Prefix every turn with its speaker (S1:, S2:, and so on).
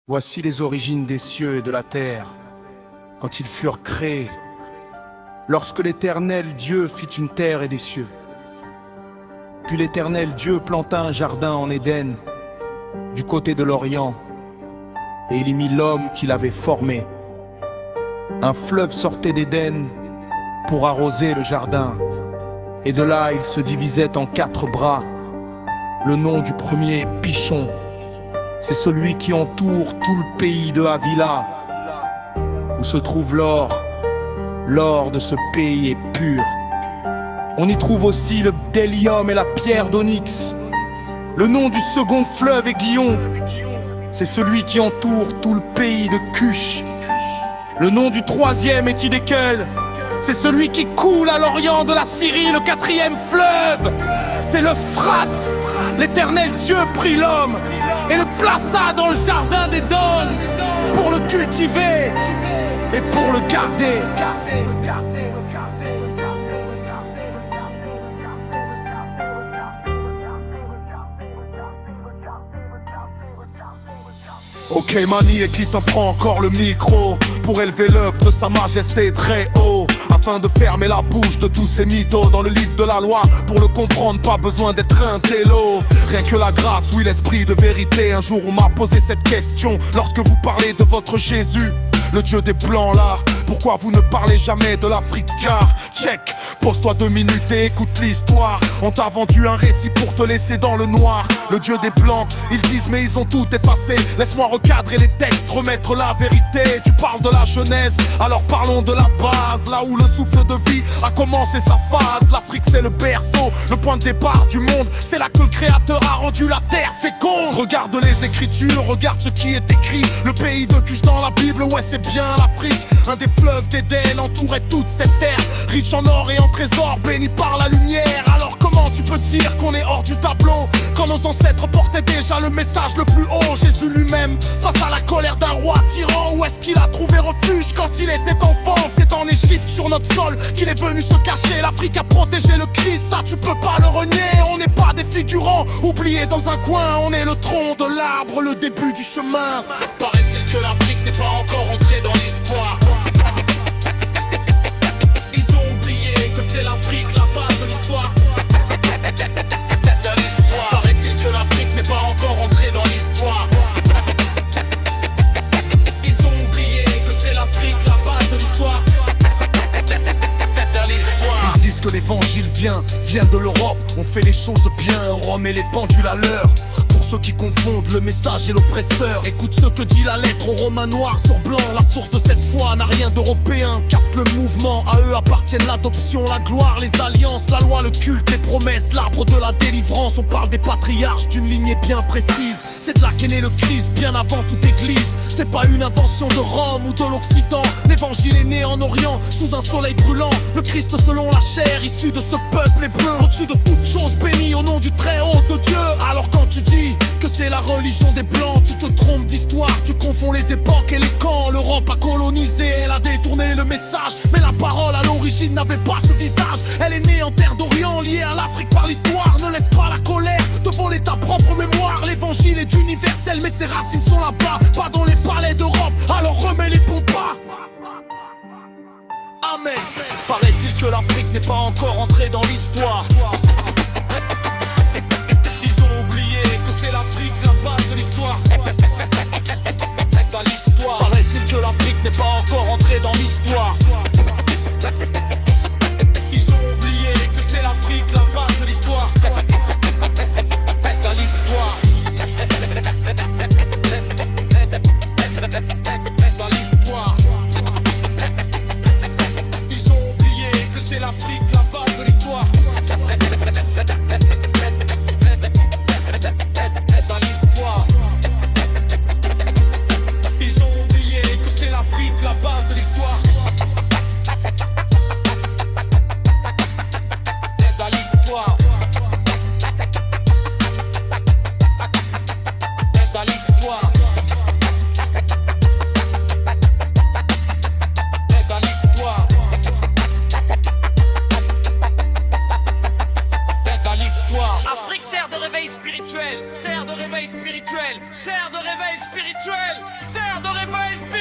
S1: Voici les origines des cieux et de la terre, quand ils furent créés, lorsque l'Éternel Dieu fit une terre et des cieux. Puis l'Éternel Dieu planta un jardin en Éden, du côté de l'Orient, et il y mit l'homme qu'il avait formé. Un fleuve sortait d'Éden pour arroser le jardin, et de là il se divisait en 4 bras. Le nom du premier est Pichon. C'est celui qui entoure tout le pays de Havila, où se trouve l'or. L'or de ce pays est pur. On y trouve aussi le bdellium et la pierre d'onyx. Le nom du second fleuve est Gihon. C'est celui qui entoure tout le pays de Cush. Le nom du troisième est Hiddekel. C'est celui qui coule à l'orient de la Syrie, le 4e fleuve. C'est l'Euphrate. L'Éternel Dieu prit l'homme et le plaça dans le jardin d'Éden pour le cultiver et pour le garder.
S2: Ok Mani, et qui t'en prend encore le micro pour élever l'œuvre de sa majesté très haut, afin de fermer la bouche de tous ces mythos dans le livre de la loi. Pour le comprendre, pas besoin d'être un télo. Rien que la grâce, oui l'esprit de vérité. Un jour on m'a posé cette question lorsque vous parlez de votre Jésus, le Dieu des Blancs là. Pourquoi vous ne parlez jamais de l'Afrique? Car, check, pose-toi 2 minutes et écoute l'histoire. On t'a vendu un récit pour te laisser dans le noir. Le Dieu des Blancs, ils disent mais ils ont tout effacé. Laisse-moi recadrer les textes, remettre la vérité. Tu parles de la Genèse, alors parlons de la base. Là où le souffle de vie a commencé sa phase. L'Afrique c'est le berceau, le point de départ du monde. C'est là que le Créateur a rendu la terre féconde. Regarde les écritures, regarde ce qui est écrit. Le pays de Cush dans la Bible, ouais c'est bien l'Afrique. Un des fleuves d'Éden entourait toute cette terre, riche en or et en trésors, béni par la lumière. Alors comment tu peux dire qu'on est hors du tableau, quand nos ancêtres portaient déjà le message le plus haut? Jésus lui-même, face à la colère d'un roi tyran, où est-ce qu'il a trouvé refuge quand il était enfant? C'est en Égypte, sur notre sol, qu'il est venu se cacher. L'Afrique a protégé le Christ, ça tu peux pas le renier. On n'est pas des figurants, oubliés dans un coin. On est le tronc de l'arbre, le début du chemin.
S3: Paraît-il que l'Afrique n'est pas encore entrée dans l'histoire. Ils ont oublié que c'est l'Afrique la base de l'histoire. Paraît-il que l'Afrique n'est pas encore entrée dans l'histoire. Ils ont oublié que c'est l'Afrique la base de l'histoire.
S2: Ils disent que l'évangile vient de l'Europe. On fait les choses bien, Rome et les pendules à l'heure. Pour ceux qui confondent le message et l'oppresseur, écoute ce que dit la lettre aux Romains noirs sur blanc. La source de cette foi n'a rien d'européen, capte le mouvement. À eux appartiennent l'adoption, la gloire, les alliances, la loi, le culte, les promesses, l'arbre de la délivrance. On parle des patriarches d'une lignée bien précise. C'est de là qu'est né le Christ, bien avant toute église. C'est pas une invention de Rome ou de l'Occident. L'évangile est né en Orient, sous un soleil brûlant. Le Christ selon la chair, issu de ce peuple hébreu. Au-dessus de toute chose bénie au nom du très haut de Dieu. Alors quand tu dis que c'est la religion des Blancs, tu te trompes d'histoire, tu confonds les époques et les camps. L'Europe a colonisé, elle a détourné le message. Mais la parole à l'origine n'avait pas ce visage. Elle est née en terre d'Orient, liée à l'Afrique par l'histoire. Ne laisse pas la colère te voler ta propre mémoire. L'évangile est universel, mais ses racines sont là-bas, pas dans les palais d'Europe. Alors remets les bons pas. Amen.
S3: Paraît-il que l'Afrique n'est pas encore entrée dans l'histoire. Ils ont oublié que c'est l'Afrique la base de l'histoire. Dans l'histoire. Paraît-il que l'Afrique n'est pas encore entrée dans l'histoire. Ils ont oublié que c'est l'Afrique la base de l'histoire. Dans l'histoire. Dans l'histoire. Ils ont oublié que c'est l'Afrique la base de l'histoire. n'aurait pas espéré.